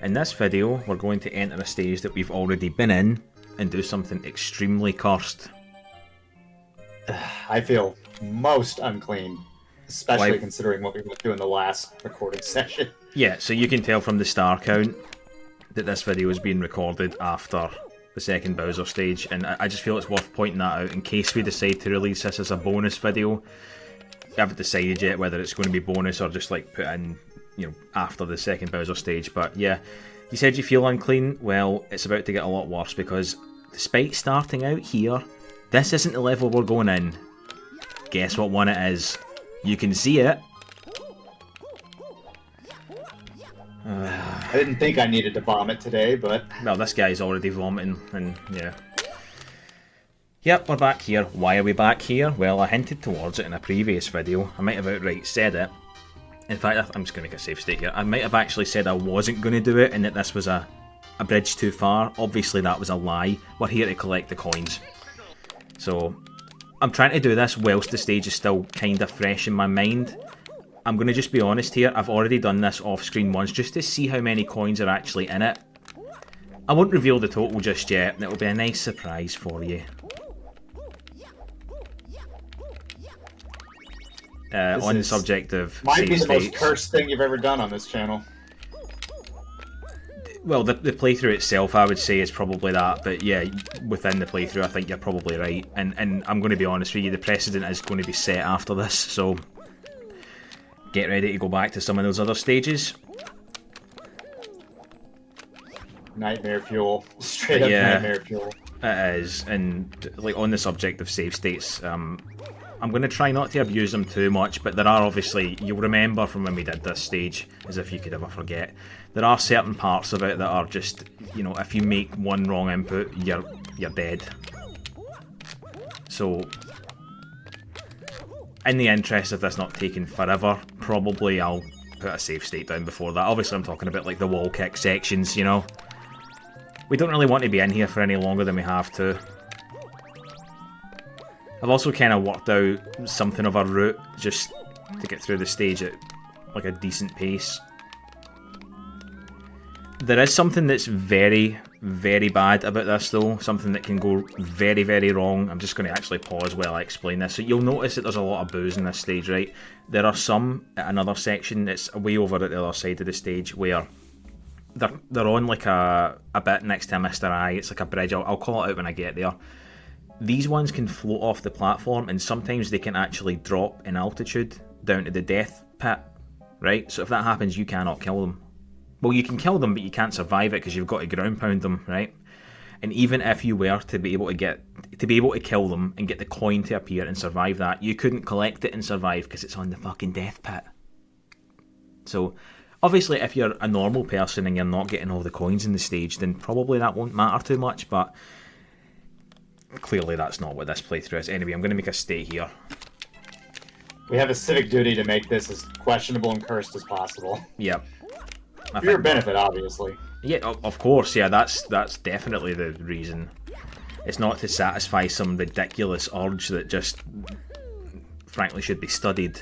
In this video, we're going to enter a stage that we've already been in and do something extremely cursed. I feel most unclean, especially Why? considering what we went through in the last recording session. Yeah, so you can tell from the star count that this video is being recorded after the second Bowser stage, and I just feel it's worth pointing that out in case we decide to release this as a bonus video. I haven't decided yet whether it's going to be bonus or just like put in, after the second Bowser stage. But yeah, you said you feel unclean. Well, it's about to get a lot worse because despite starting out here, this isn't the level we're going in. Guess what one it is? You can see it. I didn't think I needed to vomit today, but... Well, this guy's already vomiting, and yeah. Yep, we're back here. Why are we back here? Well, I hinted towards it in a previous video. I might have outright said it. In fact, I'm just going to make a safe state here. I might have actually said I wasn't going to do it and that this was a bridge too far. Obviously, that was a lie. We're here to collect the coins. So, I'm trying to do this whilst the stage is still kind of fresh in my mind. I'm going to just be honest here. I've already done this off-screen once just to see how many coins are actually in it. I won't reveal the total just yet. It'll be a nice surprise for you. On the subject of might be save the most states. cursed thing you've ever done on this channel. Well, the playthrough itself, I would say, is probably that. But yeah, within the playthrough, I think you're probably right. And I'm going to be honest with you, the precedent is going to be set after this. So get ready to go back to some of those other stages. Nightmare fuel. Straight up nightmare fuel. It is. And like on the subject of save states, I'm going to try not to abuse them too much, but there are obviously, you'll remember from when we did this stage, as if you could ever forget, there are certain parts of it that are just, if you make one wrong input, you're dead. So, in the interest of this not taking forever, probably I'll put a save state down before that. Obviously I'm talking about like the wall kick sections, We don't really want to be in here for any longer than we have to. I've also kind of worked out something of a route just to get through the stage at like a decent pace. There is something that's very, very bad about this though, something that can go very, very wrong. I'm just going to actually pause while I explain this. So you'll notice that there's a lot of booze in this stage, right? There are some at another section that's way over at the other side of the stage where they're on like a bit next to a Mr. I. It's like a bridge. I'll call it out when I get there. These ones can float off the platform and sometimes they can actually drop in altitude down to the death pit, right? So if that happens, you cannot kill them. Well, you can kill them, but you can't survive it because you've got to ground pound them, right? And even if you were to be able to kill them and get the coin to appear and survive that, you couldn't collect it and survive because it's on the fucking death pit. So obviously, if you're a normal person and you're not getting all the coins in the stage, then probably that won't matter too much, but clearly that's not what this playthrough is. Anyway, I'm going to make a state here. We have a civic duty to make this as questionable and cursed as possible. Yep. For your benefit, obviously. Yeah, of course, yeah, that's definitely the reason. It's not to satisfy some ridiculous urge that just, frankly, should be studied.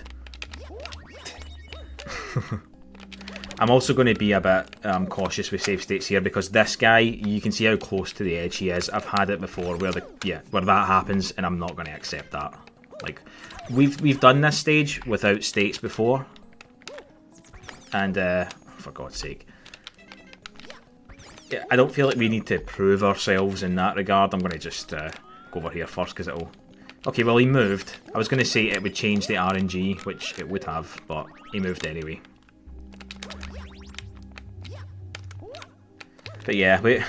I'm also going to be a bit cautious with save states here because this guy, you can see how close to the edge he is. I've had it before where that happens, and I'm not going to accept that. Like, we've done this stage without states before, and for God's sake, I don't feel like we need to prove ourselves in that regard. I'm going to just go over here first because it'll. Okay, well he moved. I was going to say it would change the RNG, which it would have, but he moved anyway. But yeah,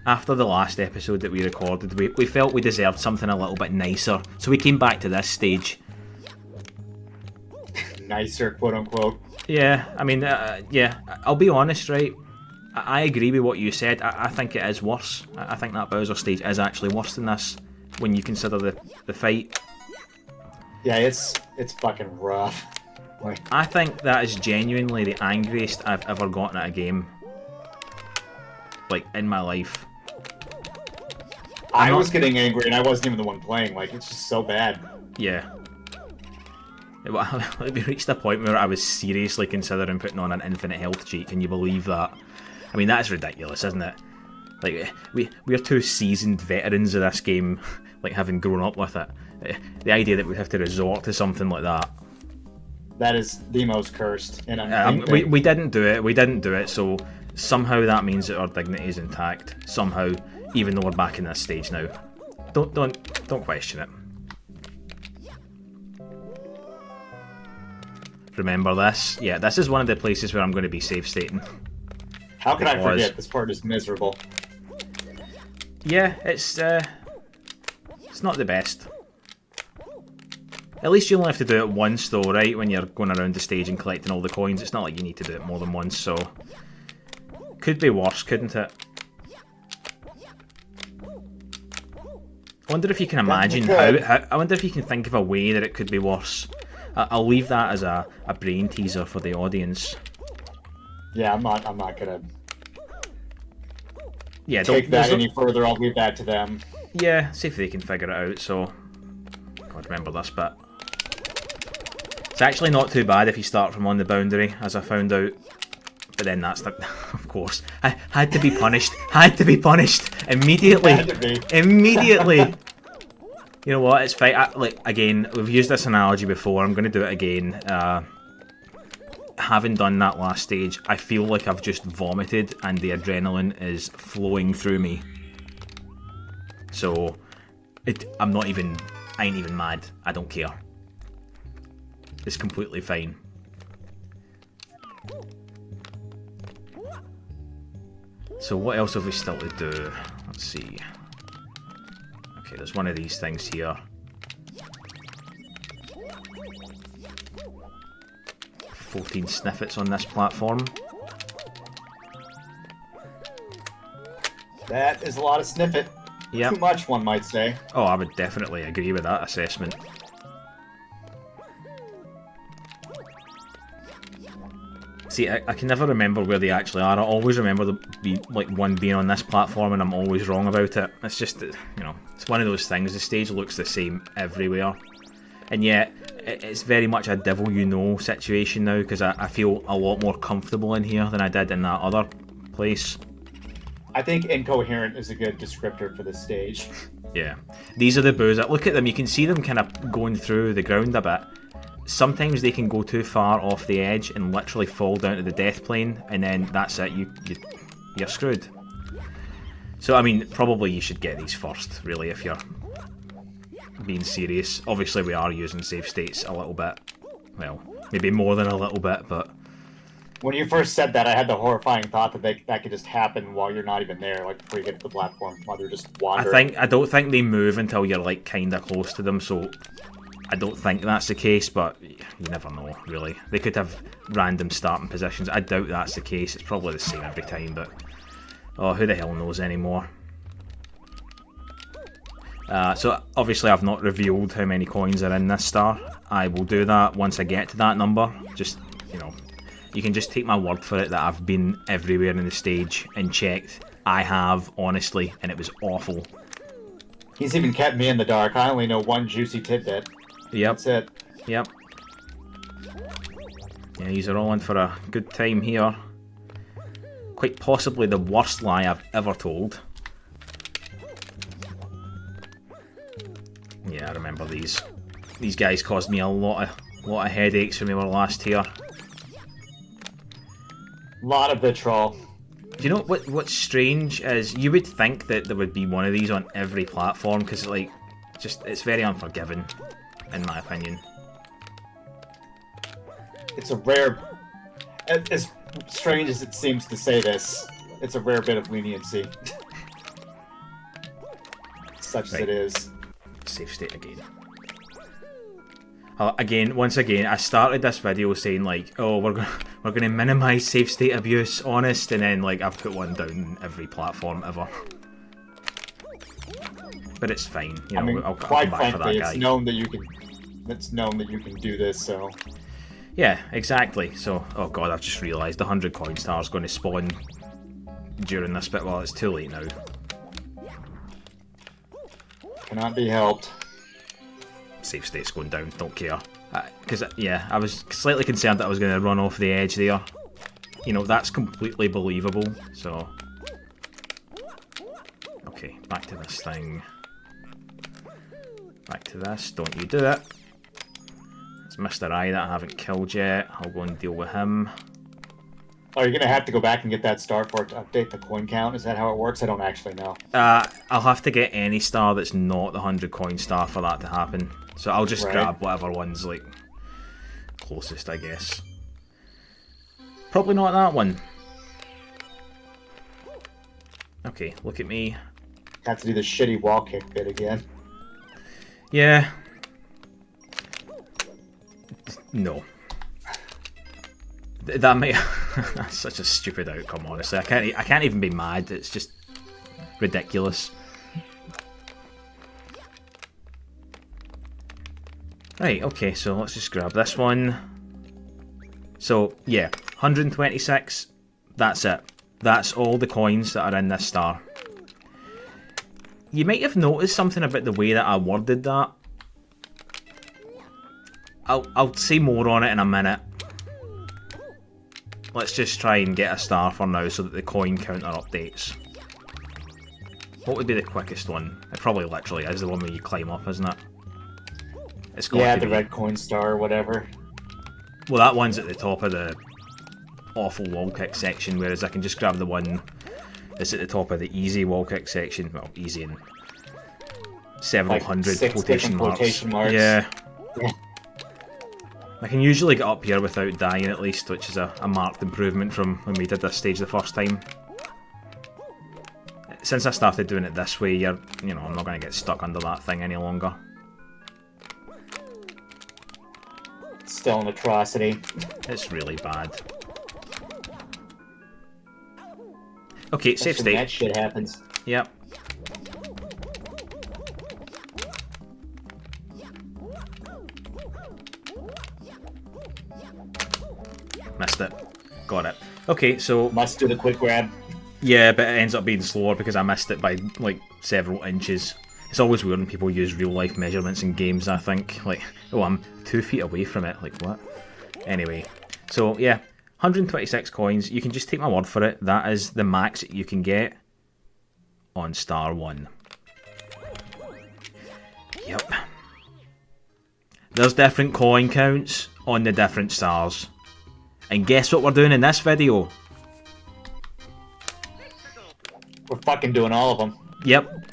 after the last episode that we recorded, we felt we deserved something a little bit nicer. So we came back to this stage. Nicer, quote unquote. Yeah, I mean, yeah, I'll be honest, right? I agree with what you said. I think it is worse. I think that Bowser stage is actually worse than this when you consider the fight. Yeah, it's fucking rough. Like, I think that is genuinely the angriest I've ever gotten at a game. Like, in my life. I was getting angry and I wasn't even the one playing. Like, it's just so bad. Yeah. We reached a point where I was seriously considering putting on an infinite health cheat. Can you believe that? I mean, that's ridiculous, isn't it? Like, we're two seasoned veterans of this game, like, having grown up with it. The idea that we have to resort to something like that. That is the most cursed and unclean thing. We didn't do it, so somehow that means that our dignity is intact. Somehow, even though we're back in this stage now. Don't question it. Remember this? Yeah, this is one of the places where I'm going to be save stating. How can I forget? This part is miserable. Yeah, it's not the best. At least you only have to do it once though, right? When you're going around the stage and collecting all the coins. It's not like you need to do it more than once, so... Could be worse, couldn't it? I wonder if you can imagine how... I wonder if you can think of a way that it could be worse. I'll leave that as a brain teaser for the audience. Yeah, I'm not gonna take that any further. I'll leave that to them. Yeah, see if they can figure it out, so... God, remember this bit. It's actually not too bad if you start from on the boundary, as I found out. But then that's the... Of course. I had to be punished. Had to be punished! Immediately! Had to be. Immediately! You know what, it's fine. Like, again, we've used this analogy before, I'm going to do it again. Having done that last stage, I feel like I've just vomited and the adrenaline is flowing through me. So, I ain't even mad. I don't care. It's completely fine. So what else have we still to do? Let's see. Okay, there's one of these things here. "14 sniffets on this platform." That is a lot of sniffet. Yep. Too much, one might say. Oh, I would definitely agree with that assessment. See, I can never remember where they actually are. I always remember one being on this platform, and I'm always wrong about it. It's just, you know, it's one of those things. The stage looks the same everywhere, and yet it's very much a devil you know situation now, because I feel a lot more comfortable in here than I did in that other place. I think incoherent is a good descriptor for this stage. Yeah, these are the boos. Look at them. You can see them kind of going through the ground a bit. Sometimes they can go too far off the edge and literally fall down to the death plane, and then that's it. You're screwed. So I mean, probably you should get these first, really, if you're being serious. Obviously, we are using save states a little bit. Well, maybe more than a little bit, but... When you first said that, I had the horrifying thought that that could just happen while you're not even there, like before you get to the platform, while they're just wandering. I don't think they move until you're like kind of close to them, so I don't think that's the case, but you never know, really. They could have random starting positions. I doubt that's the case. It's probably the same every time, but oh, who the hell knows anymore? So obviously I've not revealed how many coins are in this star. I will do that once I get to that number. Just, you know, you can just take my word for it that I've been everywhere in the stage and checked. I have, honestly, and it was awful. He's even kept me in the dark. I only know one juicy tidbit. Yep. That's it. Yep. Yeah, these are all in for a good time here. Quite possibly the worst lie I've ever told. Yeah, I remember these. These guys caused me a lot of headaches when we were last here. Lot of vitriol. Do you know what's strange is you would think that there would be one of these on every platform, because like, it's very unforgiving, in my opinion. It's a rare, as strange as it seems to say this, it's a rare bit of leniency. Such as it is. Save state again. Once again, I started this video saying like, oh, we're gonna minimise save state abuse, honest, and then like I've put one down every platform ever. But it's fine, you know. I mean, I'll come back for that guy. It's known that you can do this, so. Yeah, exactly. So, oh god, I've just realised the 100 coin star is going to spawn during this bit. Well, it's too late now. Cannot be helped. Save state's going down, don't care. Because, yeah, I was slightly concerned that I was going to run off the edge there. you know, that's completely believable, so... Okay, back to this thing. Back to this, don't you do it. It's Mr. I that I haven't killed yet, I'll go and deal with him. Oh, you're gonna have to go back and get that star for it to update the coin count? Is that how it works? I don't actually know. I'll have to get any star that's not the 100 coin star for that to happen. So I'll just grab whatever one's, like, closest, I guess. Probably not that one. Okay, look at me. Have to do the shitty wall kick bit again. Yeah. No. That may... That's such a stupid outcome, honestly. I can't even be mad. It's just ridiculous. Right, okay, so let's just grab this one. So, yeah, 126. That's it. That's all the coins that are in this star. You might have noticed something about the way that I worded that. I'll say more on it in a minute. Let's just try and get a star for now so that the coin counter updates. What would be the quickest one? It probably literally is the one where you climb up, isn't it? It's got to the be. red coin star or whatever. Well, that one's at the top of the awful wall kick section, whereas I can just grab the one that's at the top of the easy wall kick section. Well, easy in several like hundred quotation marks. Yeah. I can usually get up here without dying at least, which is a marked improvement from when we did this stage the first time. Since I started doing it this way, I'm not going to get stuck under that thing any longer. Still an atrocity. It's really bad. Okay, safe state. That shit happens. Yep. Missed it. Got it. Okay, so... Must do the quick grab. Yeah, but it ends up being slower because I missed it by, like, several inches. It's always weird when people use real-life measurements in games, I think. Like, oh, I'm 2 feet away from it. Like, what? Anyway. So, yeah. 126 coins. You can just take my word for it. That is the max you can get on Star 1. Yep. There's different coin counts on the different stars. And guess what we're doing in this video? We're fucking doing all of them. Yep.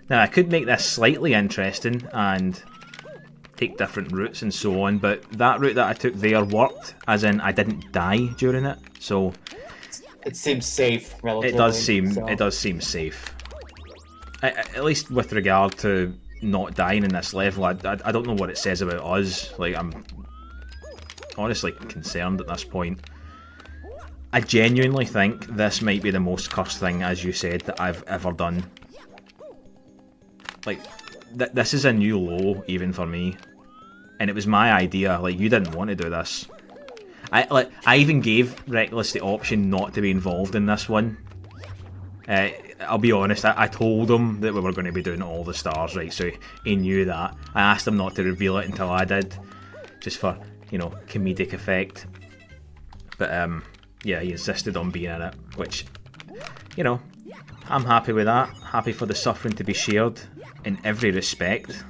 Now, I could make this slightly interesting and take different routes and so on, but that route that I took there worked, as in I didn't die during it, so... It seems safe, relatively. It does seem safe. At least with regard to not dying in this level, I don't know what it says about us. Like, I'm honestly concerned at this point. I genuinely think this might be the most cursed thing, as you said, that I've ever done. Like, this is a new low, even for me. And it was my idea, like, you didn't want to do this. I even gave Reckless the option not to be involved in this one. I'll be honest, I told him that we were going to be doing all the stars, right, so he knew that. I asked him not to reveal it until I did, just for, comedic effect. But, yeah, he insisted on being in it, which, I'm happy with that. Happy for the suffering to be shared in every respect.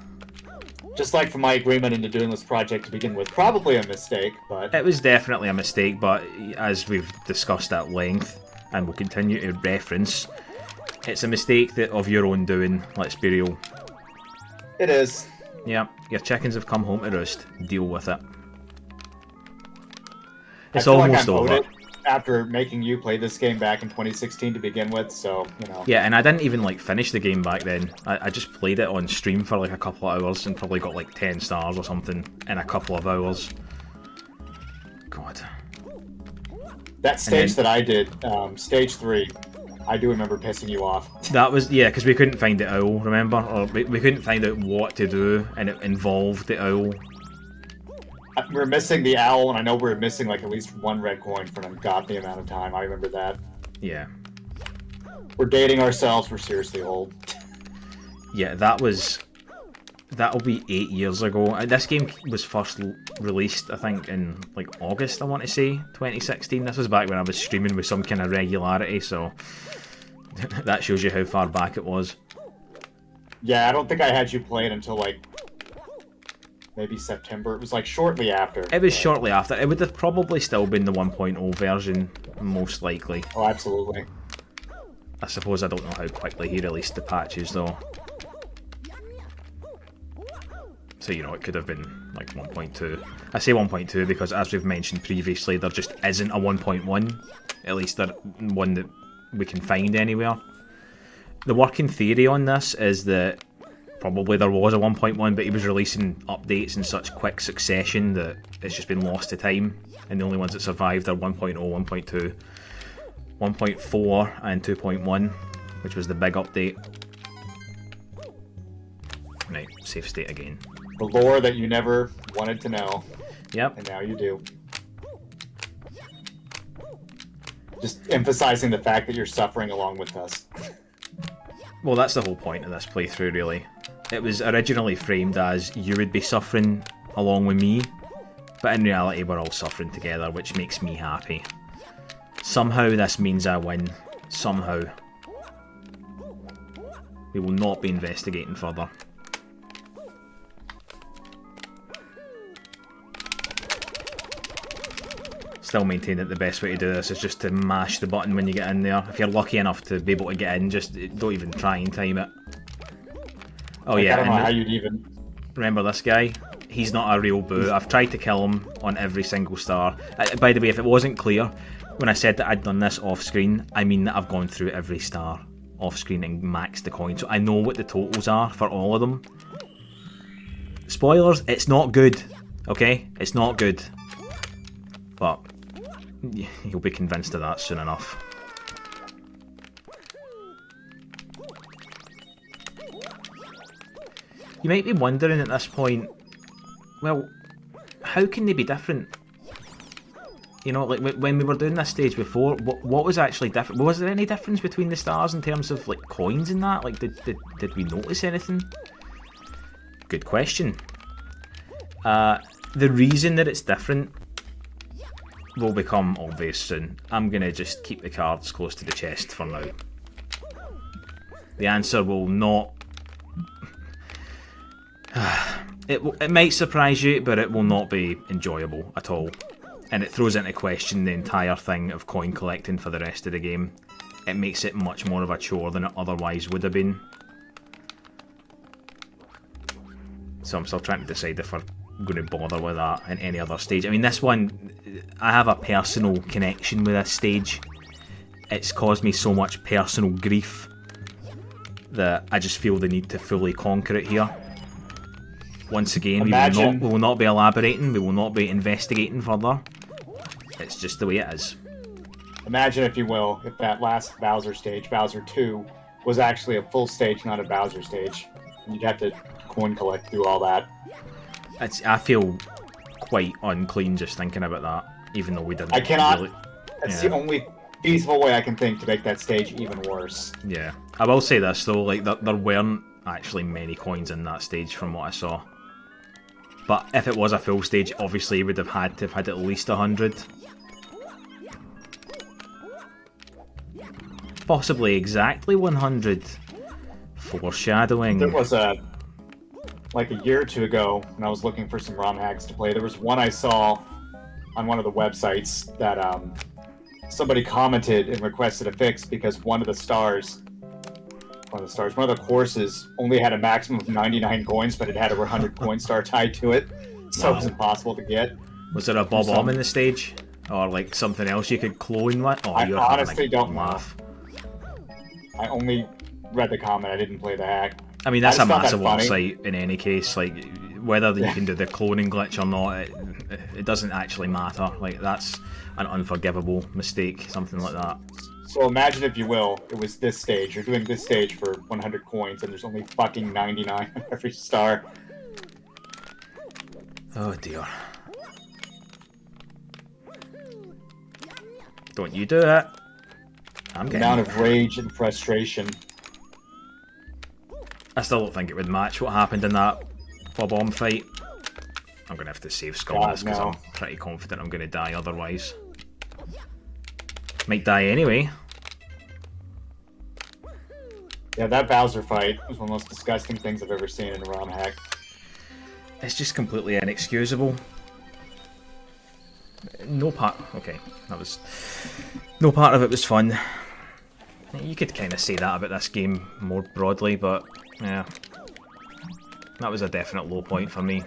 Just like for my agreement into doing this project to begin with. Probably a mistake, but... It was definitely a mistake, but as we've discussed at length, and will continue to reference, it's a mistake of your own doing, let's be real. It is. Yeah, your chickens have come home to roost. Deal with it. It's almost over. After making you play this game back in 2016 to begin with, so, Yeah, and I didn't even, finish the game back then. I just played it on stream for, a couple of hours and probably got, 10 stars or something in a couple of hours. God. That stage that I did, stage 3, I do remember pissing you off. That was, yeah, because we couldn't find the owl, remember? Or we couldn't find out what to do, and it involved the owl. We're missing the owl, and I know we're missing at least one red coin for an ungodly amount of time. I remember that. Yeah. We're dating ourselves. We're seriously old. Yeah, that was That'll be 8 years ago. This game was first released, I think, in like August, I want to say, 2016. This was back when I was streaming with some kind of regularity, so that shows you how far back it was. Yeah, I don't think I had you play it until like maybe September. It was like shortly after. It was shortly after. It would have probably still been the 1.0 version, most likely. Oh, absolutely. I suppose I don't know how quickly he released the patches, though. So, you know, it could have been like 1.2. I say 1.2 because, as we've mentioned previously, there just isn't a 1.1. At least there one that we can find anywhere. The working theory on this is that probably there was a 1.1, but he was releasing updates in such quick succession that it's just been lost to time, and the only ones that survived are 1.0, 1.2, 1.4 and 2.1, which was the big update. Right, save state again. The lore that you never wanted to know. Yep. And now you do. Just emphasizing the fact that you're suffering along with us. Well, that's the whole point of this playthrough, really. It was originally framed as you would be suffering along with me, but in reality we're all suffering together, which makes me happy. Somehow this means I win. Somehow. We will not be investigating further. Still maintain that the best way to do this is just to mash the button when you get in there. If you're lucky enough to be able to get in, just don't even try and time it. Oh yeah, I don't know how you'd even... Remember this guy? He's not a real boo. I've tried to kill him on every single star. By the way, if it wasn't clear, when I said that I'd done this off screen, I mean that I've gone through every star off screen and maxed the coin, so I know what the totals are for all of them. Spoilers, it's not good, okay? It's not good. But you'll be convinced of that soon enough. You might be wondering at this point, well, how can they be different? You know, like when we were doing this stage before, what was actually different? Was there any difference between the stars in terms of like coins and that? Like, did we notice anything? Good question. The reason that it's different will become obvious soon. I'm gonna just keep the cards close to the chest for now. The answer will not... It might surprise you, but it will not be enjoyable at all. And it throws into question the entire thing of coin collecting for the rest of the game. It makes it much more of a chore than it otherwise would have been. So I'm still trying to decide if we're going to bother with that in any other stage. I mean, this one, I have a personal connection with this stage. It's caused me so much personal grief that I just feel the need to fully conquer it here. Once again, we will not be elaborating, we will not be investigating further. It's just the way it is. Imagine, if you will, if that last Bowser stage, Bowser 2, was actually a full stage, not a Bowser stage. And you'd have to coin collect through all that. I feel quite unclean just thinking about that, even though we didn't. I cannot. Really, that's the only feasible way I can think to make that stage even worse. Yeah, I will say this though, like there weren't actually many coins in that stage from what I saw. But if it was a full stage, obviously you would have had to have had at least 100. Possibly exactly 100. Foreshadowing. There was like a year or two ago, when I was looking for some ROM hacks to play, there was one I saw on one of the websites that somebody commented and requested a fix because one of the courses only had a maximum of 99 coins, but it had over 100 coin star tied to it, so it was impossible to get. Was there a bob-omb in the stage? Or like something else you could clone with? Oh, I honestly don't know. I only read the comment, I didn't play the hack. I mean, that's a massive website in any case. Like, whether you can do the cloning glitch or not, it doesn't actually matter. Like, that's an unforgivable mistake, something like that. So imagine, if you will, it was this stage. You're doing this stage for 100 coins, and there's only fucking 99 on every star. Oh dear. Don't you do it. I'm getting... The amount of rage and frustration. I still don't think it would match what happened in that bomb fight. I'm going to have to save scum on this because no. I'm pretty confident I'm going to die otherwise. Might die anyway. Yeah, that Bowser fight was one of the most disgusting things I've ever seen in a ROM hack. It's just completely inexcusable. No part... Okay, that was... No part of it was fun. You could kind of say that about this game more broadly, but yeah. That was a definite low point for me.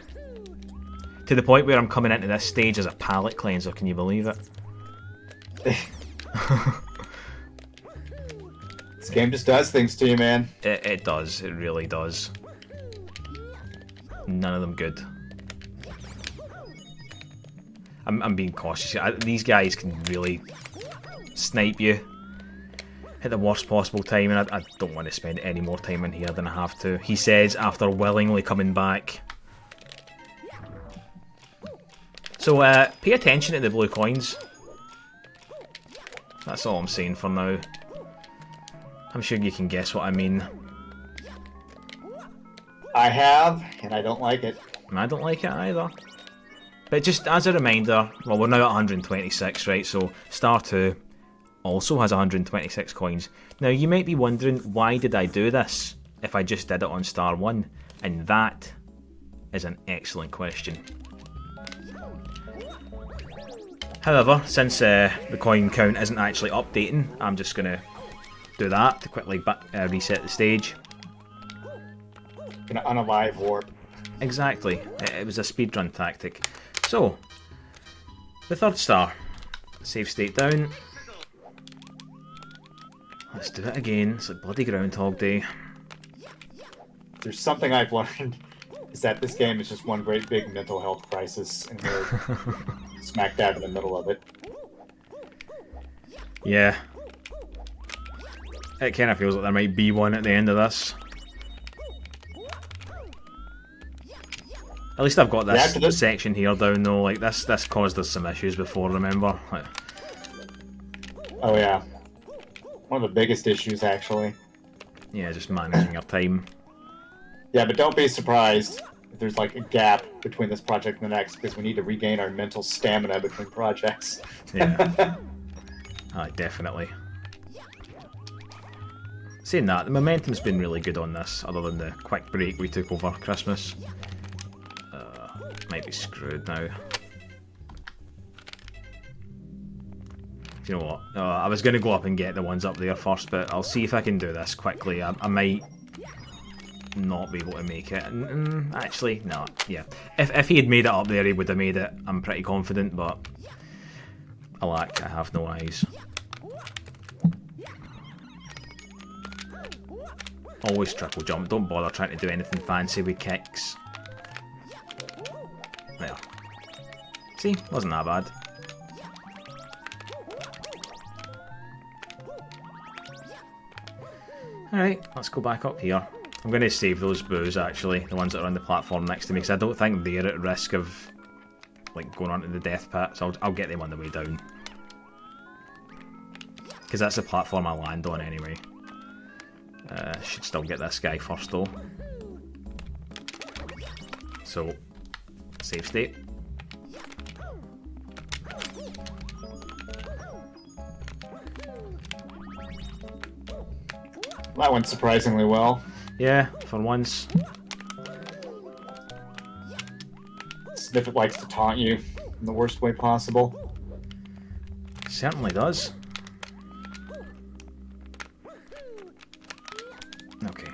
To the point where I'm coming into this stage as a palate cleanser, can you believe it? This game just does things to you, man. It does, it really does. None of them good. I'm being cautious. These guys can really snipe you at the worst possible time, and I don't want to spend any more time in here than I have to. He says after willingly coming back. So pay attention to the blue coins. That's all I'm saying for now. I'm sure you can guess what I mean. I have, and I don't like it. And I don't like it either. But just as a reminder, well, we're now at 126, right? So Star 2 also has 126 coins. Now, you might be wondering, why did I do this if I just did it on Star 1? And that is an excellent question. However, since the coin count isn't actually updating, I'm just going to do that to quickly reset the stage. Gonna unalive warp. Exactly. It was a speedrun tactic. So, the third star. Save state down. Let's do it again. It's like bloody Groundhog Day. There's something I've learned, is that this game is just one great big mental health crisis, and we're smack dab in the middle of it. Yeah. It kind of feels like there might be one at the end of this. At least I've got this section here down though. Like this caused us some issues before, remember? Like, oh yeah. One of the biggest issues, actually. Yeah, just managing your time. Yeah, but don't be surprised if there's like a gap between this project and the next, because we need to regain our mental stamina between projects. Yeah. Aye, definitely. Saying that, the momentum's been really good on this, other than the quick break we took over Christmas. Might be screwed now. You know what? I was going to go up and get the ones up there first, but I'll see if I can do this quickly. I might not be able to make it. Actually, no. Yeah. If he had made it up there, he would have made it. I'm pretty confident, but alack, I have no eyes. Always triple jump. Don't bother trying to do anything fancy with kicks. There. See? Wasn't that bad. Alright, let's go back up here. I'm going to save those boos, actually, the ones that are on the platform next to me, because I don't think they're at risk of like going onto the death pit, so I'll get them on the way down. Because that's the platform I land on anyway. Should still get this guy first though. So, save state. That went surprisingly well. Yeah, for once. Sniffit likes to taunt you in the worst way possible. Certainly does. Okay.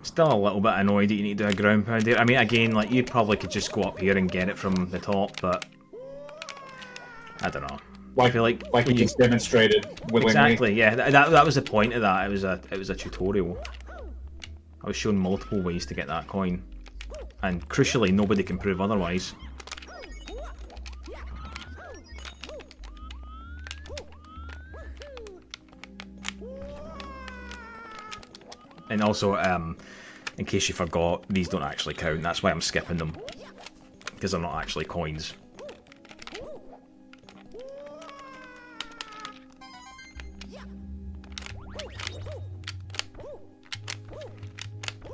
Still a little bit annoyed that you need to do a ground pound here. I mean, again, like, you probably could just go up here and get it from the top, but I don't know. Like, I feel like you just demonstrated willingly. Exactly, yeah. That was the point of that. It was a tutorial. I was shown multiple ways to get that coin, and crucially, nobody can prove otherwise. And also, in case you forgot, these don't actually count. That's why I'm skipping them, because they're not actually coins.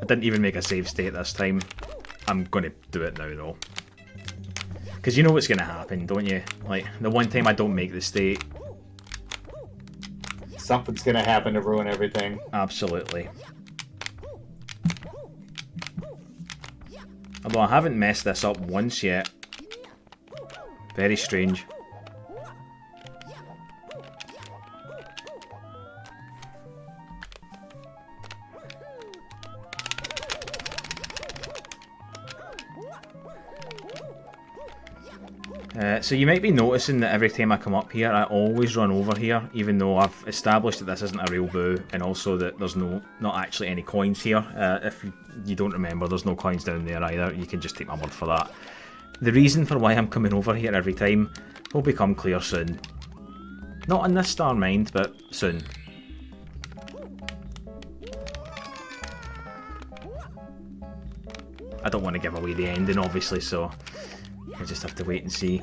didn't even make a save state this time. I'm going to do it now, though. Because you know what's going to happen, don't you? Like, the one time I don't make the state. Something's going to happen to ruin everything. Absolutely. Although I haven't messed this up once yet. Very strange. So you might be noticing that every time I come up here, I always run over here, even though I've established that this isn't a real boo, and also that there's not actually any coins here. If you don't remember, there's no coins down there either. You can just take my word for that. The reason for why I'm coming over here every time will become clear soon. Not in this star, mind, but soon. I don't want to give away the ending, obviously, so I just have to wait and see.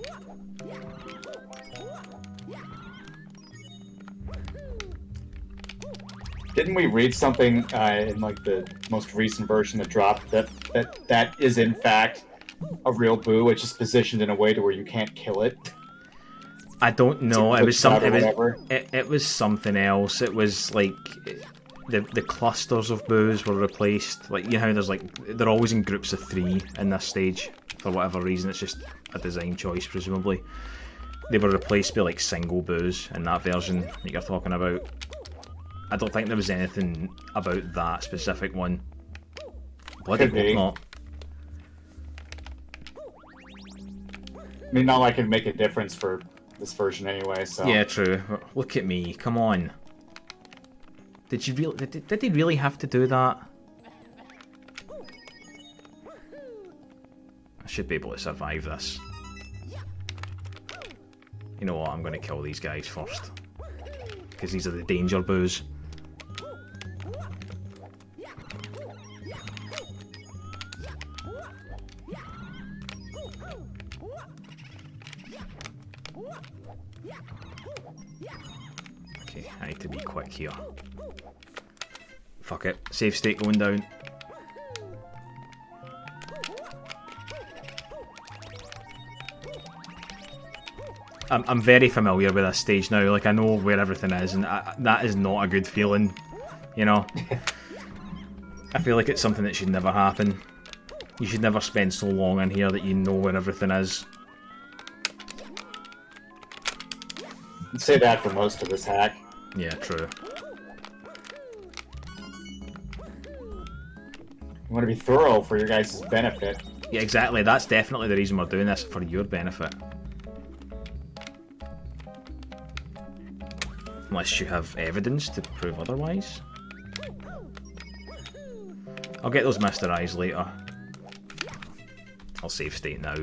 Didn't we read something in like the most recent version that dropped that is in fact a real boo? It's just positioned in a way to where you can't kill it. I don't know. It was something. It was something else. It was like the clusters of boos were replaced. Like, you know how there's like they're always in groups of 3 in this stage for whatever reason. It's just a design choice, presumably. They were replaced by like single boos in that version that you're talking about. I don't think there was anything about that specific one. Bloody hope not. I mean, not like it'd make a difference for this version anyway, so... Yeah, true. Look at me. Come on. Did you really... Did he really have to do that? I should be able to survive this. You know what? I'm going to kill these guys first. Because these are the danger boos. Okay, I need to be quick here. Fuck it. Save state going down. I'm very familiar with this stage now. Like, I know where everything is, and that is not a good feeling, you know? I feel like it's something that should never happen. You should never spend so long in here that you know where everything is. I'd say that for most of this hack. Yeah, true. You want to be thorough for your guys' benefit. Yeah, exactly. That's definitely the reason we're doing this, for your benefit. Unless you have evidence to prove otherwise. I'll get those Mr. Eyes later. I'll save state now.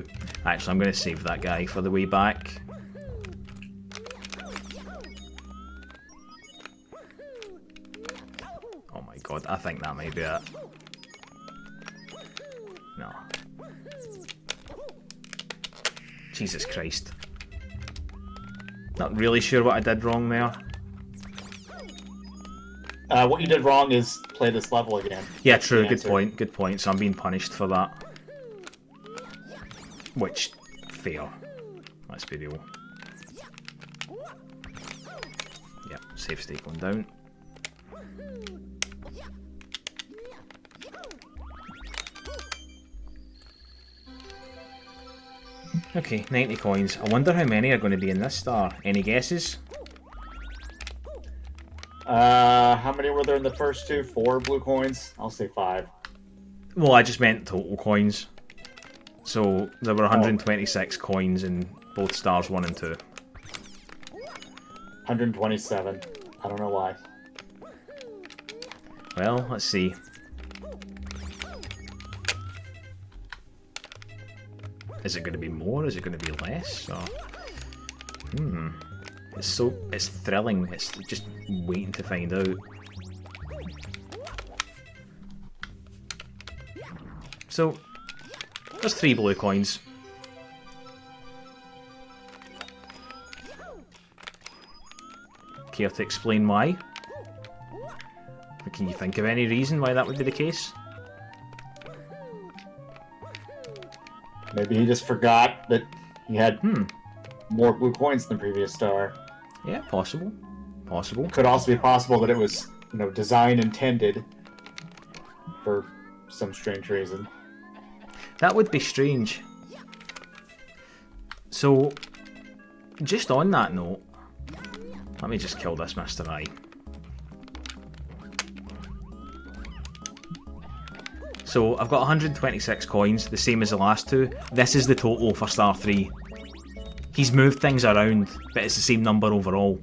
Actually, I'm going to save that guy for the way back. Oh my god, I think that might be it. No. Jesus Christ. Not really sure what I did wrong there. What you did wrong is play this level again. Yeah, true. Good point. Good point. So I'm being punished for that. Which, fair. Let's be real. Yep, save state going down. Okay, 90 coins. I wonder how many are going to be in this star. Any guesses? How many were there in the first two? 4 blue coins? I'll say 5. Well, I just meant total coins. So, there were 126 coins in both stars 1 and 2. 127. I don't know why. Well, let's see. Is it going to be more? Is it going to be less? Or... It's thrilling. It's just waiting to find out. So, there's 3 blue coins. Care to explain why? Can you think of any reason why that would be the case? Maybe he just forgot that he had more blue coins than the previous star. Yeah, possible. Possible. It could also be possible that it was, design intended for some strange reason. That would be strange. So, just on that note, let me just kill this Mr. I. So, I've got 126 coins, the same as the last two. This is the total for Star 3. He's moved things around, but it's the same number overall.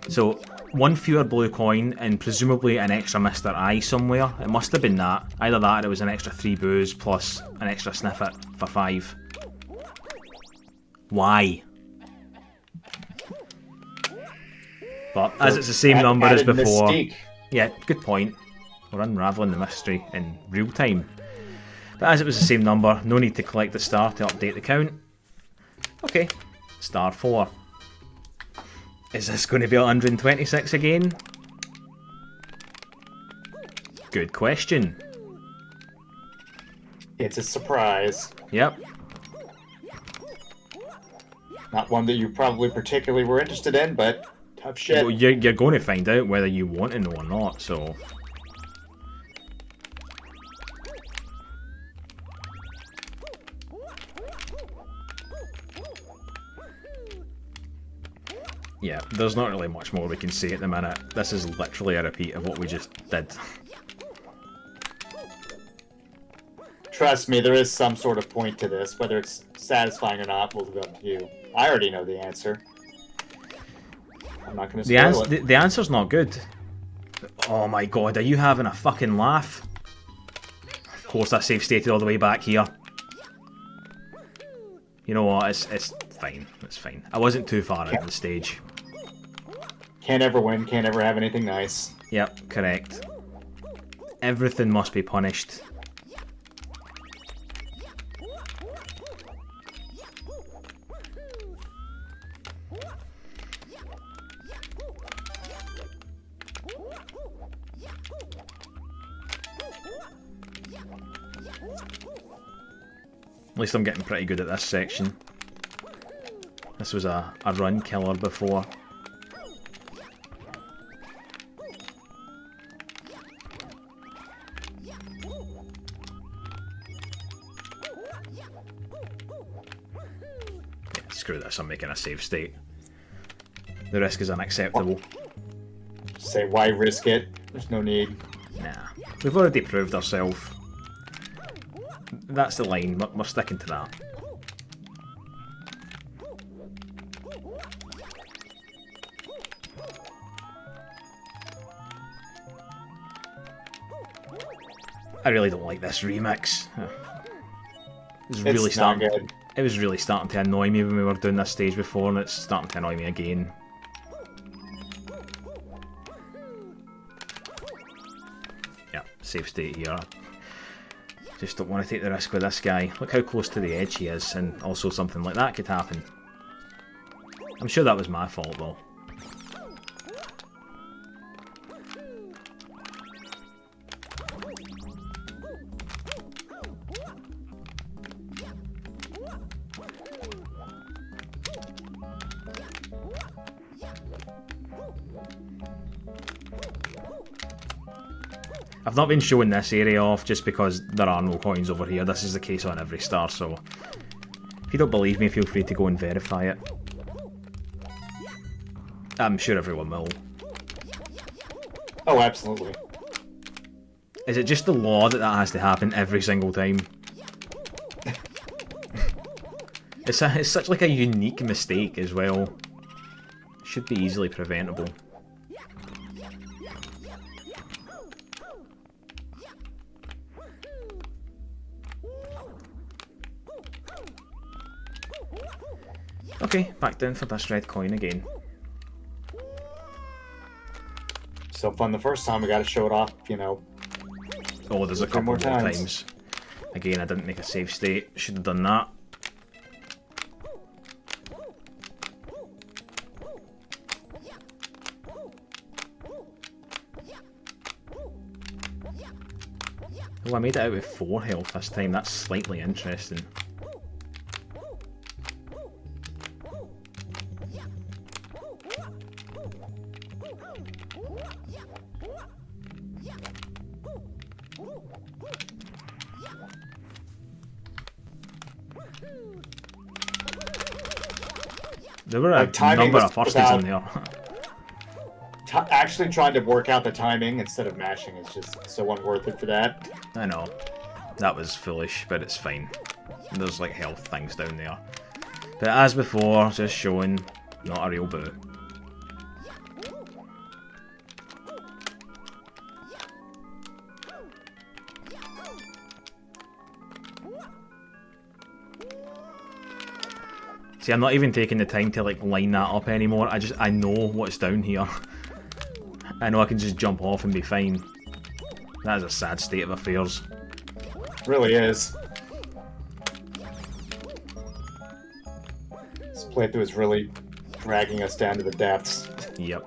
So, one fewer blue coin and presumably an extra Mr. I somewhere. It must have been that. Either that or it was an extra 3 boos plus an extra sniffet for 5. Why? But as it's the same number as before... Mystique. Yeah, good point. We're unravelling the mystery in real time. But as it was the same number, no need to collect the star to update the count. Okay, star 4. Is this going to be 126 again? Good question. It's a surprise. Yep. Not one that you probably particularly were interested in, but tough shit. Well, you're going to find out whether you want to know or not, so... Yeah, there's not really much more we can say at the minute. This is literally a repeat of what we just did. Trust me, there is some sort of point to this. Whether it's satisfying or not will be up to you. I already know the answer. I'm not going to spoil it. The answer's not good. Oh my god, are you having a fucking laugh? Of course I save stated all the way back here. You know what, it's fine. It's fine. I wasn't too far into the stage. Can't ever win, can't ever have anything nice. Yep, correct. Everything must be punished. At least I'm getting pretty good at this section. This was a run killer before. Yeah, screw this, I'm making a save state. The risk is unacceptable. Say, why risk it? There's no need. Nah, we've already proved ourselves. That's the line, we're sticking to that. I really don't like this remix. It was really starting to annoy me when we were doing this stage before, and it's starting to annoy me again. Yeah, save state here. Just don't want to take the risk with this guy. Look how close to the edge he is, and also something like that could happen. I'm sure that was my fault though. I've not been showing this area off just because there are no coins over here. This is the case on every star, so if you don't believe me, feel free to go and verify it. I'm sure everyone will. Oh, absolutely. Is it just the law that has to happen every single time? It's such like a unique mistake as well. Should be easily preventable. Okay, back down for this red coin again. So fun the first time, we got to show it off, Oh, there's a couple more times. Again, I didn't make a save state. Should have done that. Oh, I made it out with 4 health this time. That's slightly interesting. There were a number of firsties in there. Actually trying to work out the timing instead of mashing is just so unworth it for that. I know. That was foolish, but it's fine. There's like health things down there. But as before, just showing, not a real boo. See, I'm not even taking the time to like line that up anymore. I know what's down here. I know I can just jump off and be fine. That is a sad state of affairs. It really is. This playthrough is really dragging us down to the depths. Yep.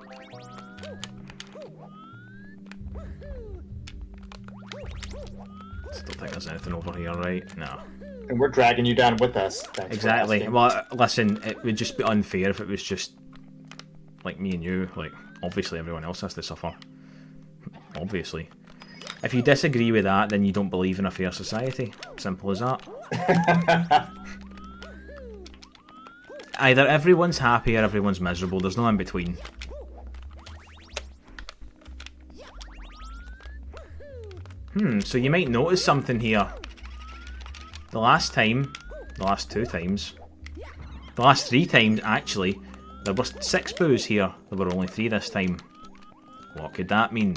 Still think there's anything over here, right? No. And we're dragging you down with us. Exactly. Well, listen, it would just be unfair if it was just like me and you. Like, obviously everyone else has to suffer. Obviously. If you disagree with that, then you don't believe in a fair society. Simple as that. Either everyone's happy or everyone's miserable. There's no in between. So you might notice something here. The last 2 times, the last 3 times actually, there were 6 boos here. There were only 3 this time. What could that mean?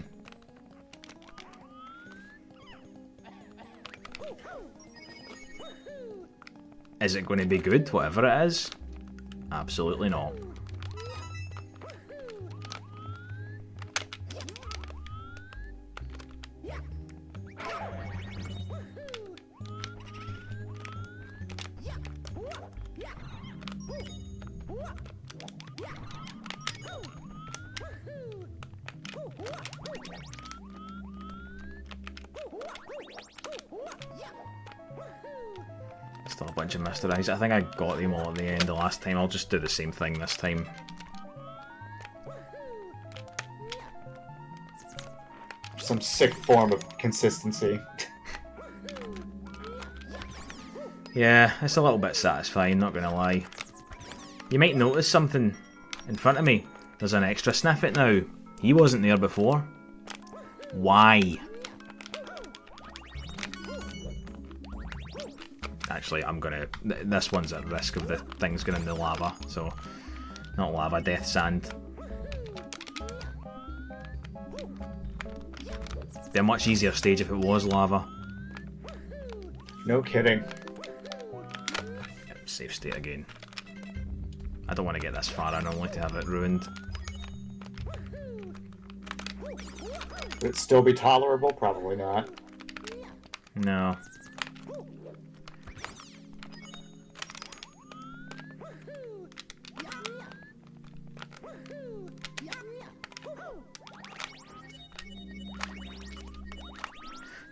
Is it going to be good, whatever it is? Absolutely not. Still a bunch of Mr. Eyes. I think I got them all at the end the last time. I'll just do the same thing this time. Some sick form of consistency. Yeah, it's a little bit satisfying, not gonna lie. You might notice something in front of me. There's an extra sniffet now. He wasn't there before. Why? Actually, I'm gonna... This one's at risk of the things going in the lava, so... Not lava, death sand. Be a much easier stage if it was lava. No kidding. Yep, safe state again. I don't want to get this far in only to have it ruined. Would it still be tolerable? Probably not. No.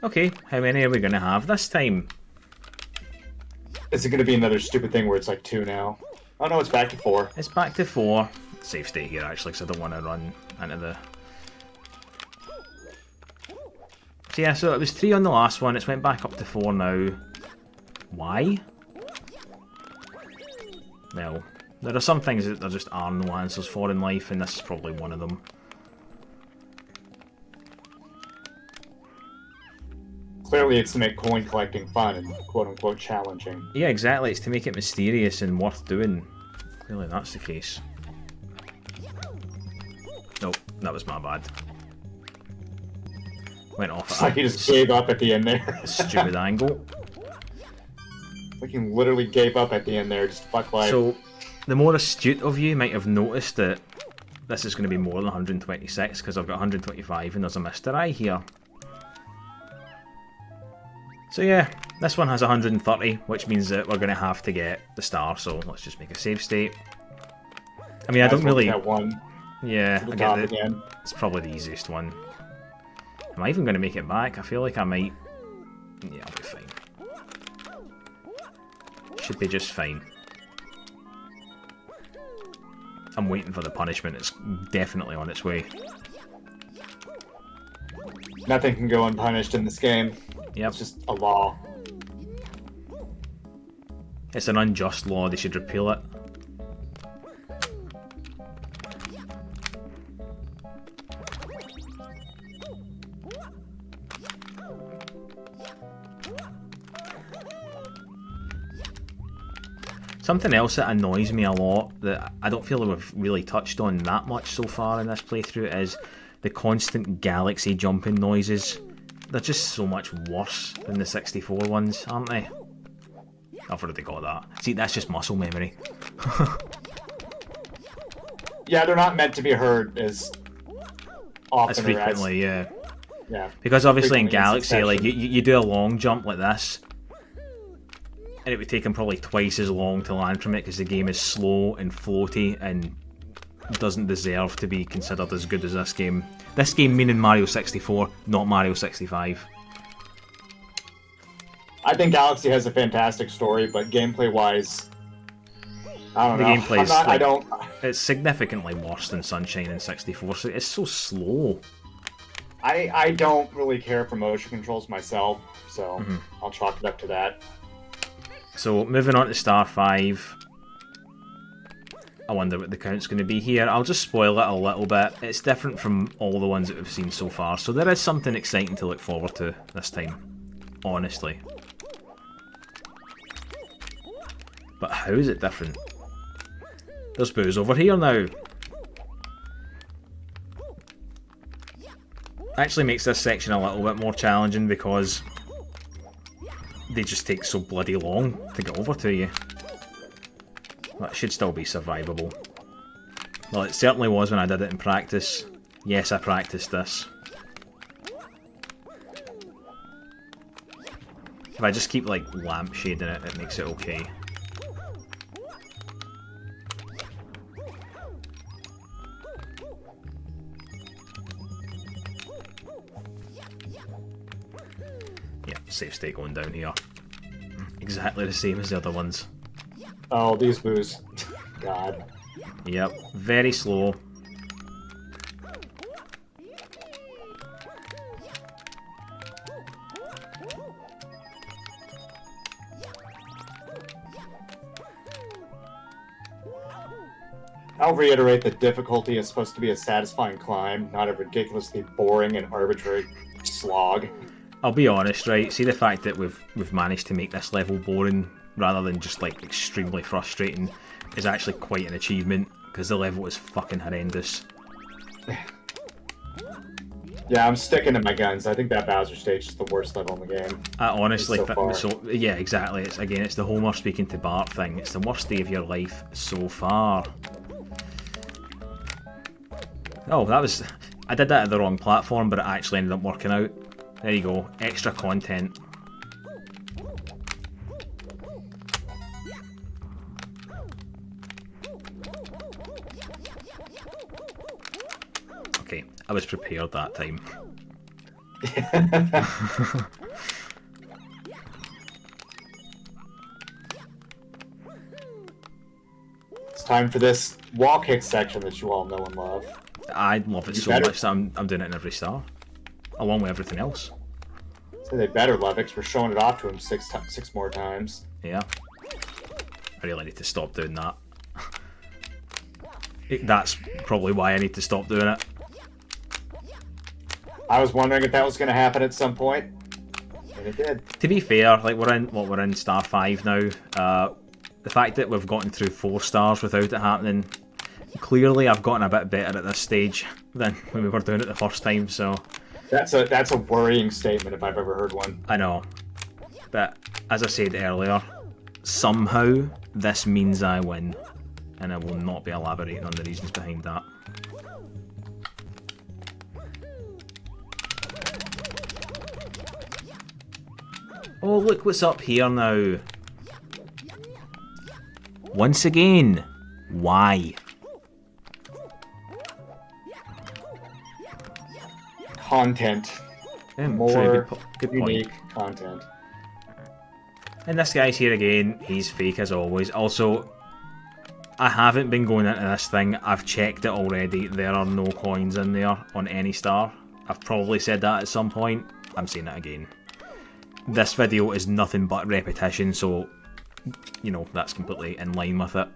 Okay, how many are we going to have this time? Is it going to be another stupid thing where it's like 2 now? Oh no, it's back to 4. It's back to 4. Safe state here actually, because I don't want to run into the... So yeah, so it was 3 on the last one, it's went back up to 4 now. Why? Well, there are some things that there just are no answers for in life, and this is probably one of them. Clearly it's to make coin collecting fun and quote-unquote challenging. Yeah, exactly, it's to make it mysterious and worth doing. Clearly that's the case. Nope, that was my bad. Went off It's like he just gave up at the end there. Stupid angle. Like he literally gave up at the end there, just fuck life. So, the more astute of you might have noticed that this is going to be more than 126, because I've got 125 and there's a Mr. Eye here. So yeah, this one has 130, which means that we're going to have to get the star, so let's just make a save state. I mean, I don't really... One yeah, I get it. Again. It's probably the easiest one. Am I even going to make it back? I feel like I might... Yeah, I'll be fine. Should be just fine. I'm waiting for the punishment. It's definitely on its way. Nothing can go unpunished in this game. Yep. It's just a law. It's an unjust law. They should repeal it. Something else that annoys me a lot, that I don't feel like we've really touched on that much so far in this playthrough, is the constant galaxy jumping noises. They're just so much worse than the 64 ones, aren't they? I've already got that. See, that's just muscle memory. Yeah, they're not meant to be heard as often As frequently, yeah. Yeah. Because obviously in Frequently in Galaxy, like, succession. you do a long jump like this, and it would take him probably twice as long to land from it because the game is slow and floaty and doesn't deserve to be considered as good as this game. This game meaning Mario 64, not Mario 65. I think Galaxy has a fantastic story, but gameplay-wise, I don't The know. gameplay's I'm not, I like- don't. It's significantly worse than Sunshine in 64, so it's so slow. I don't really care for motion controls myself, so Mm-hmm. I'll chalk it up to that. So moving on to Star 5. I wonder what the count's going to be here. I'll just spoil it a little bit. It's different from all the ones that we've seen so far, so there is something exciting to look forward to this time. Honestly. But how is it different? There's booze over here now. Actually makes this section a little bit more challenging because they just take so bloody long to get over to you. That should still be survivable. Well, it certainly was when I did it in practice. Yes, I practiced this. If I just keep, like, lampshading it, it makes it okay. Yeah, safe state going down here. Exactly the same as the other ones. Oh, these boos. God. Yep, very slow. I'll reiterate that difficulty is supposed to be a satisfying climb, not a ridiculously boring and arbitrary slog. I'll be honest, right? See, the fact that we've managed to make this level boring rather than just like extremely frustrating is actually quite an achievement because the level is fucking horrendous. Yeah, I'm sticking to my guns. I think that Bowser stage is the worst level in the game. I honestly, So far. yeah, exactly. It's the Homer speaking to Bart thing. It's the worst day of your life so far. Oh, I did that at the wrong platform, but it actually ended up working out. There you go, extra content. Okay, I was prepared that time. It's time for this wall kick section that you all know and love. I love it so better- much that I'm doing it in every star, along with everything else. So they better love it, 'cause we're showing it off to him six more times. Yeah. I really need to stop doing that. That's probably why I need to stop doing it. I was wondering if that was going to happen at some point, and it did. To be fair, like we're in Star 5 now. The fact that we've gotten through 4 stars without it happening, clearly I've gotten a bit better at this stage than when we were doing it the first time, so That's a worrying statement if I've ever heard one. I know. But as I said earlier, somehow this means I win, and I will not be elaborating on the reasons behind that. Oh, look what's up here now. Once again, why? Content. True, More good point. unique content. And this guy's here again. He's fake as always. Also, I haven't been going into this thing. I've checked it already. There are no coins in there on any star. I've probably said that at some point. I'm saying it again. This video is nothing but repetition, so, you know, that's completely in line with it.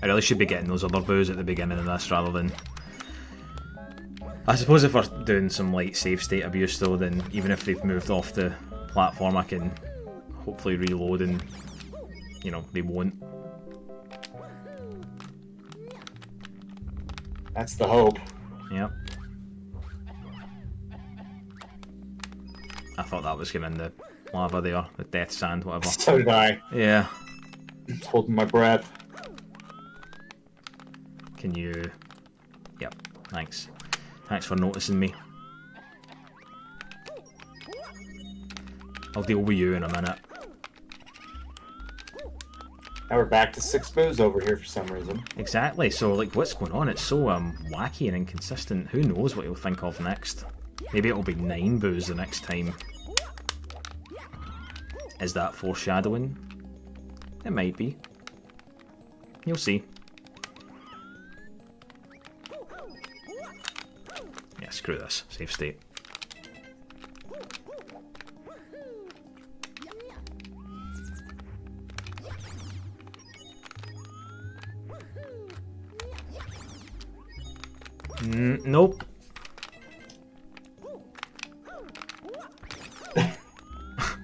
I really should be getting those other boos at the beginning of this rather than... I suppose if we're doing some light save state abuse though, then even if they've moved off the platform, I can hopefully reload and, you know, they won't. That's the hope. Yep. I thought that was going in the lava there, the death sand, whatever. So did I. Yeah. Just holding my breath. Can you... Yep, thanks. Thanks for noticing me. I'll deal with you in a minute. Now we're back to 6 boos over here for some reason. Exactly, so like what's going on? It's so wacky and inconsistent. Who knows what he'll think of next? Maybe it'll be 9 boos the next time. Is that foreshadowing? It might be. You'll see. Yeah, screw this. Save state. Nope.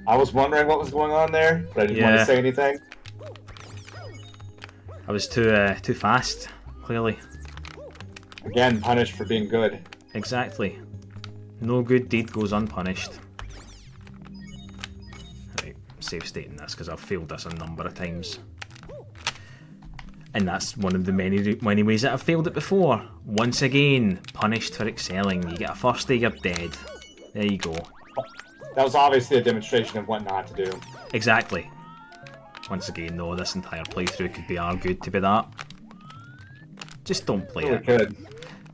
I was wondering what was going on there, but I didn't want to say anything. I was too fast, clearly. Again, punished for being good. Exactly. No good deed goes unpunished. Right, save stating this because I've failed this a number of times. And that's one of the many ways that I've failed it before. Once again, punished for excelling. You get a first day, you're dead. There you go. That was obviously a demonstration of what not to do. Exactly. Once again, though, this entire playthrough could be argued to be that. Just don't play it. Could.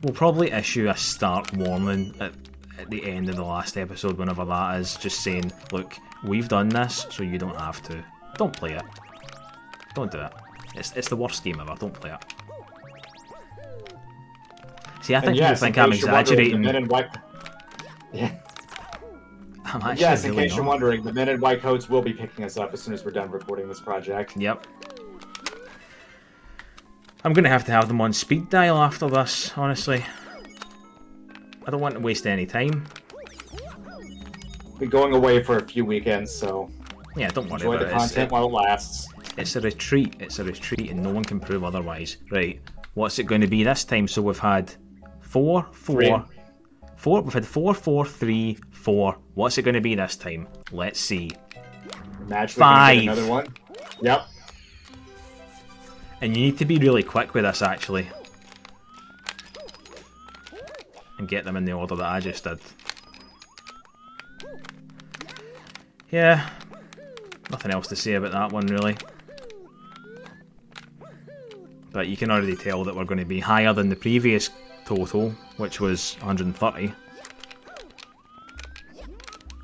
We'll probably issue a start warning at the end of the last episode, whenever that is, just saying, look, we've done this, so you don't have to. Don't play it. Don't do it. It's the worst game ever. Don't play it. See, I think people think I'm exaggerating. Yeah. I'm actually yes, in really case you're wondering, the men in white coats will be picking us up as soon as we're done recording this project. Yep. I'm going to have them on speed dial after this, honestly. I don't want to waste any time. We're going away for a few weekends, so... Yeah, don't worry enjoy about the content while it lasts. It's a retreat. It's a retreat, and no one can prove otherwise. Right, what's it going to be this time? So we've had 4, 4, 4. We've had 4, 4, 3, 4. What's it going to be this time? Let's see. Magically 5. Another one. Yep. And you need to be really quick with this, actually. And get them in the order that I just did. Yeah. Nothing else to say about that one, really. But you can already tell that we're going to be higher than the previous total, which was 130.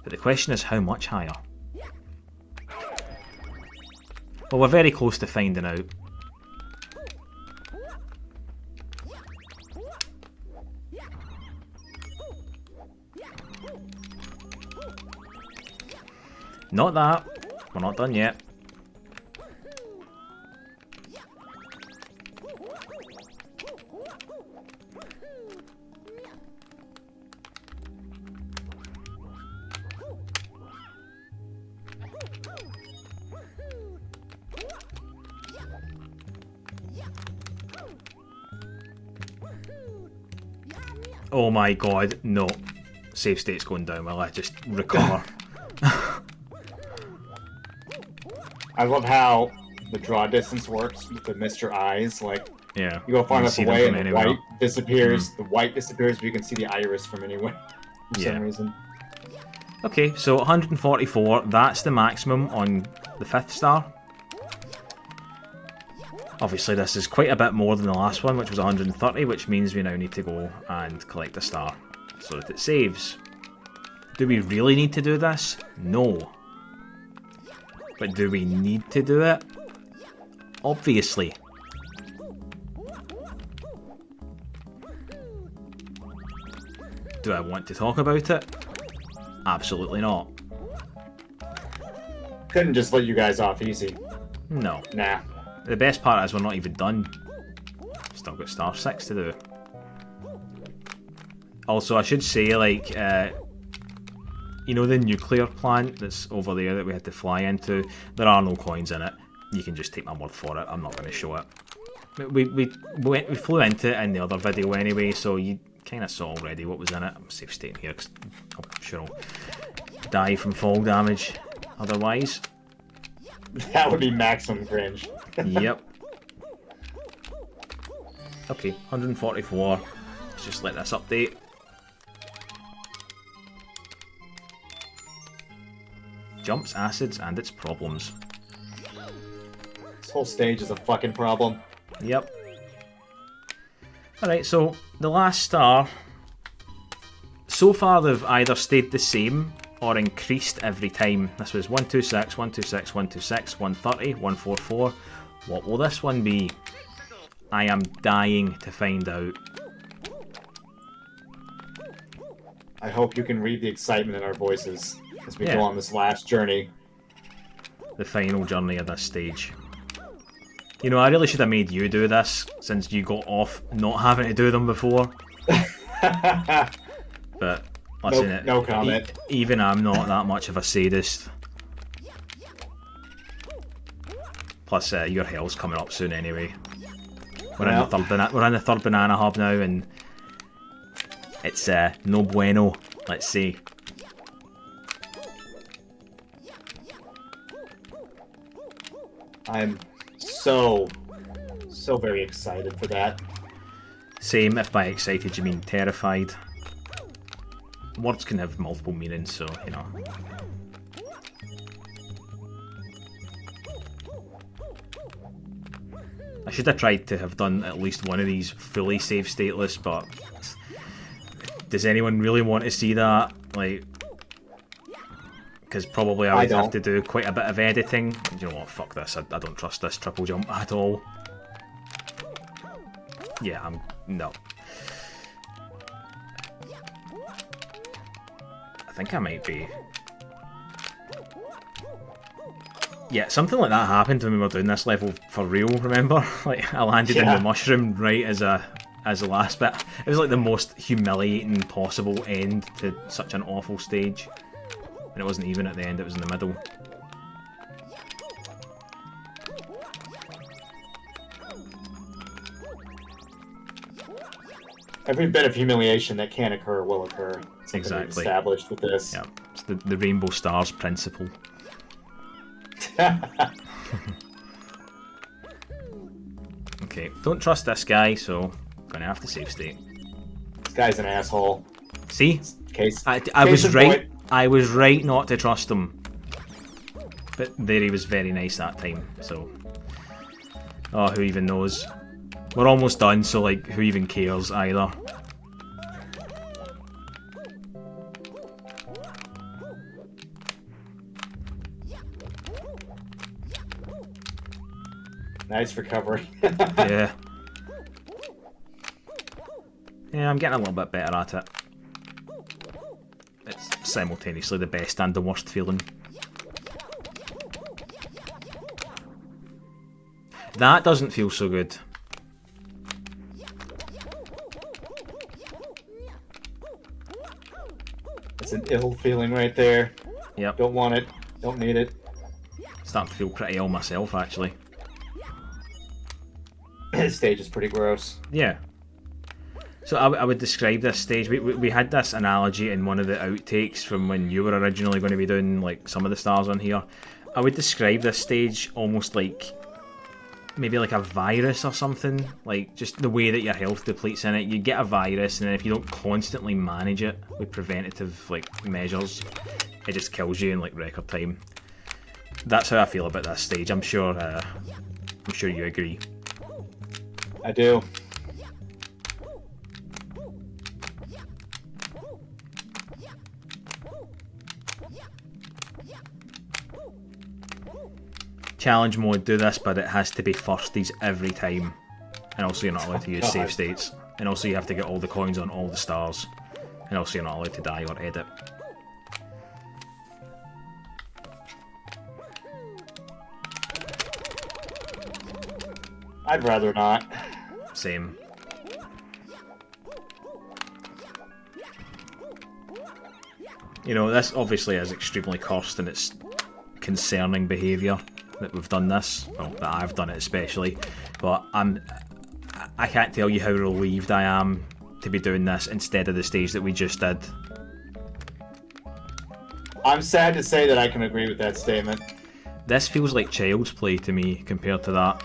But the question is, how much higher? Well, we're very close to finding out. Not that. We're not done yet. Oh my god, no. Save state's going down while I just recover. I love how the draw distance works with the Mr. Eyes. Like, yeah, you go far enough away and the anywhere. white disappears. The white disappears, but you can see the iris from anywhere for some reason. Okay, so 144, that's the maximum on the 5th star. Obviously this is quite a bit more than the last one, which was 130, which means we now need to go and collect a star so that it saves. Do we really need to do this? No. But do we need to do it? Obviously. Do I want to talk about it? Absolutely not. Couldn't just let you guys off easy. No. Nah. The best part is we're not even done. Still got star 6 to do. Also, I should say, like, you know the nuclear plant that's over there that we had to fly into? There are no coins in it. You can just take my word for it. I'm not going to show it. We flew into it in the other video anyway, so you kind of saw already what was in it. I'm safe staying here because I'm sure I'll die from fall damage otherwise. That would be maximum cringe. Yep. Okay, 144. Let's just let this update. Jumps, acids, and its problems. This whole stage is a fucking problem. Yep. Alright, so the last star. So far they've either stayed the same or increased every time. This was 126, 126, 126, 130, 144. What will this one be? I am dying to find out. I hope you can read the excitement in our voices as we go on this last journey. The final journey of this stage. You know, I really should have made you do this since you got off not having to do them before. But listen, no comment. Even I'm not that much of a sadist. Plus, your health's coming up soon anyway. We're in the third banana hub now, and it's no bueno. Let's see. I'm so very excited for that. Same, if by excited you mean terrified. Words can have multiple meanings, so, you know. I should have tried to have done at least one of these fully save stateless, but does anyone really want to see that? Like, because probably I would have to do quite a bit of editing. You know what, fuck this, I don't trust this triple jump at all. Yeah, no. I think I might be. Yeah, something like that happened when we were doing this level for real, remember? Like, I landed in the mushroom right as the last bit. It was like the most humiliating possible end to such an awful stage. And it wasn't even at the end, it was in the middle. Every bit of humiliation that can occur will occur. Exactly. Established with this. Yeah, it's the Rainbow Stars principle. Okay, don't trust this guy, so I'm gonna have to save state. This guy's an asshole. See? Case. I was right. I was right not to trust him. But there he was very nice that time, so. Oh, who even knows? We're almost done, so like, who even cares either? Nice recovery. Yeah. Yeah, I'm getting a little bit better at it. It's simultaneously the best and the worst feeling. That doesn't feel so good. It's an ill feeling right there. Yep. Don't want it. Don't need it. Starting to feel pretty ill myself, actually. This stage is pretty gross. Yeah. So I would describe this stage. We had this analogy in one of the outtakes from when you were originally going to be doing like some of the stars on here. I would describe this stage almost like maybe like a virus or something. Like just the way that your health depletes in it. You get a virus, and then if you don't constantly manage it with preventative like measures, it just kills you in like record time. That's how I feel about this stage. I'm sure you agree. I do. challenge mode, do this, but it has to be firsties every time. And also you're not allowed to use save states. And also you have to get all the coins on all the stars. And also you're not allowed to die or edit. I'd rather not. Same. You know, this obviously is extremely cursed and it's concerning behaviour that we've done this. Well, that I've done it especially. But I can't tell you how relieved I am to be doing this instead of the stage that we just did. I'm sad to say that I can agree with that statement. This feels like child's play to me compared to that.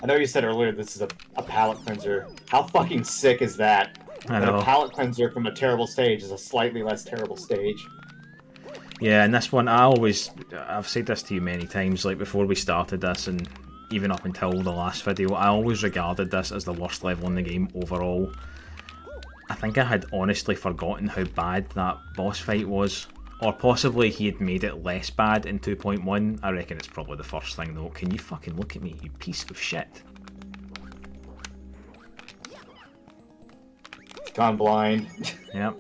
I know you said earlier this is a palate cleanser. How fucking sick is that? I know. That a palate cleanser from a terrible stage is a slightly less terrible stage. Yeah, and this one, I've said this to you many times, like before we started this and even up until the last video, I always regarded this as the worst level in the game overall. I think I had honestly forgotten how bad that boss fight was. Or possibly he had made it less bad in 2.1. I reckon it's probably the first thing though. Can you fucking look at me, you piece of shit? It's gone blind. Yep.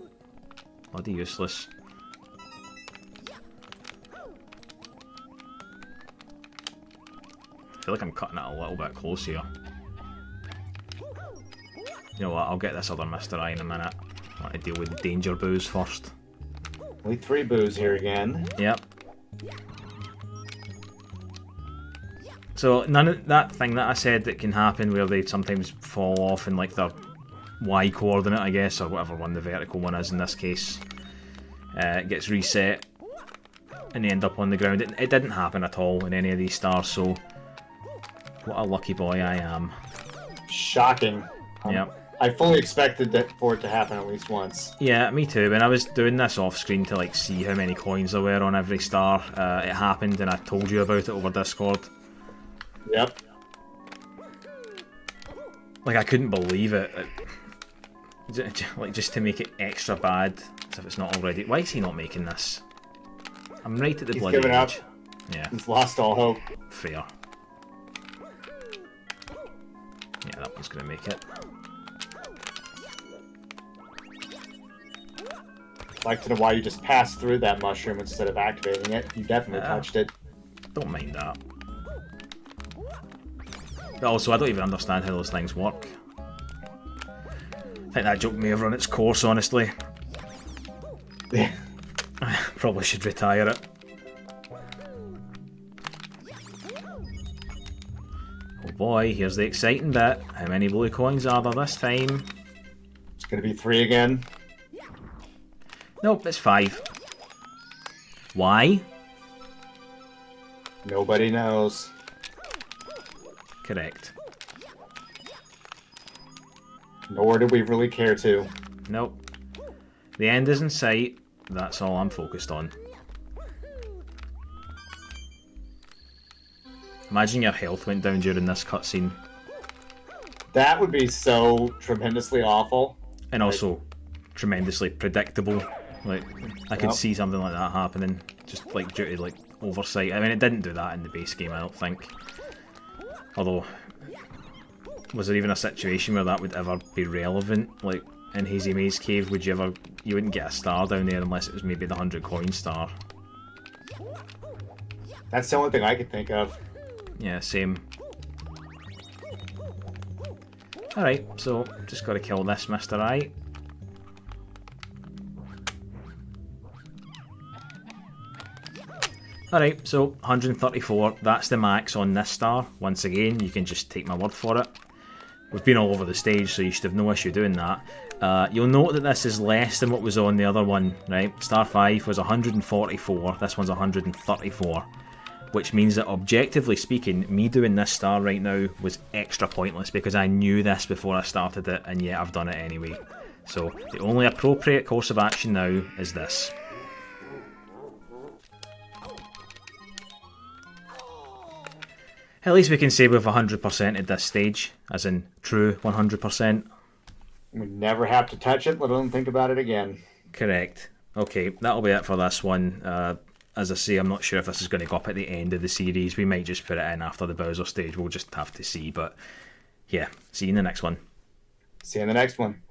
Bloody useless. I feel like I'm cutting it a little bit close here. You know what, I'll get this other Mr. I in a minute. I want to deal with danger boos first. Only 3 boos here again. Yep. So none of that thing that I said that can happen where they sometimes fall off in like their Y coordinate, I guess, or whatever one the vertical one is in this case, gets reset and they end up on the ground. It didn't happen at all in any of these stars, so what a lucky boy I am. Shocking. Yep. I fully expected that for it to happen at least once. Yeah, me too. When I was doing this off screen to like see how many coins there were on every star, it happened and I told you about it over Discord. Yep. Like I couldn't believe it. Like just to make it extra bad, as if it's not already. Why is he not making this? I'm right at the bloody given up. edge. Yeah. He's lost all hope. Fair. Yeah, that one's gonna make it. I'd like to know why you just passed through that mushroom instead of activating it. You definitely touched it. Don't mind that. Also, I don't even understand how those things work. I think that joke may have run its course, honestly. Probably should retire it. Oh boy, here's the exciting bit. How many blue coins are there this time? It's gonna be 3 again. Nope, it's 5. Why? Nobody knows. Correct. Nor do we really care to. Nope. The end is in sight. That's all I'm focused on. Imagine your health went down during this cutscene. That would be so tremendously awful. And also tremendously predictable. Like, I could see something like that happening, just like due to like oversight. I mean, it didn't do that in the base game, I don't think. Although, was there even a situation where that would ever be relevant? Like, in Hazy Maze Cave, you wouldn't get a star down there unless it was maybe the 100 coin star. That's the only thing I could think of. Yeah, same. Alright, so just gotta kill this Mr. I. Alright, so 134, that's the max on this star. Once again, you can just take my word for it. We've been all over the stage, so you should have no issue doing that. You'll note that this is less than what was on the other one, right? Star 5 was 144, this one's 134. Which means that objectively speaking, me doing this star right now was extra pointless because I knew this before I started it, and yet I've done it anyway. So the only appropriate course of action now is this. At least we can say we've 100% at this stage, as in true 100%. We never have to touch it, let alone think about it again. Correct. Okay, that'll be it for this one. As I say, I'm not sure if this is going to go up at the end of the series. We might just put it in after the Bowser stage. We'll just have to see. But yeah, see you in the next one. See you in the next one.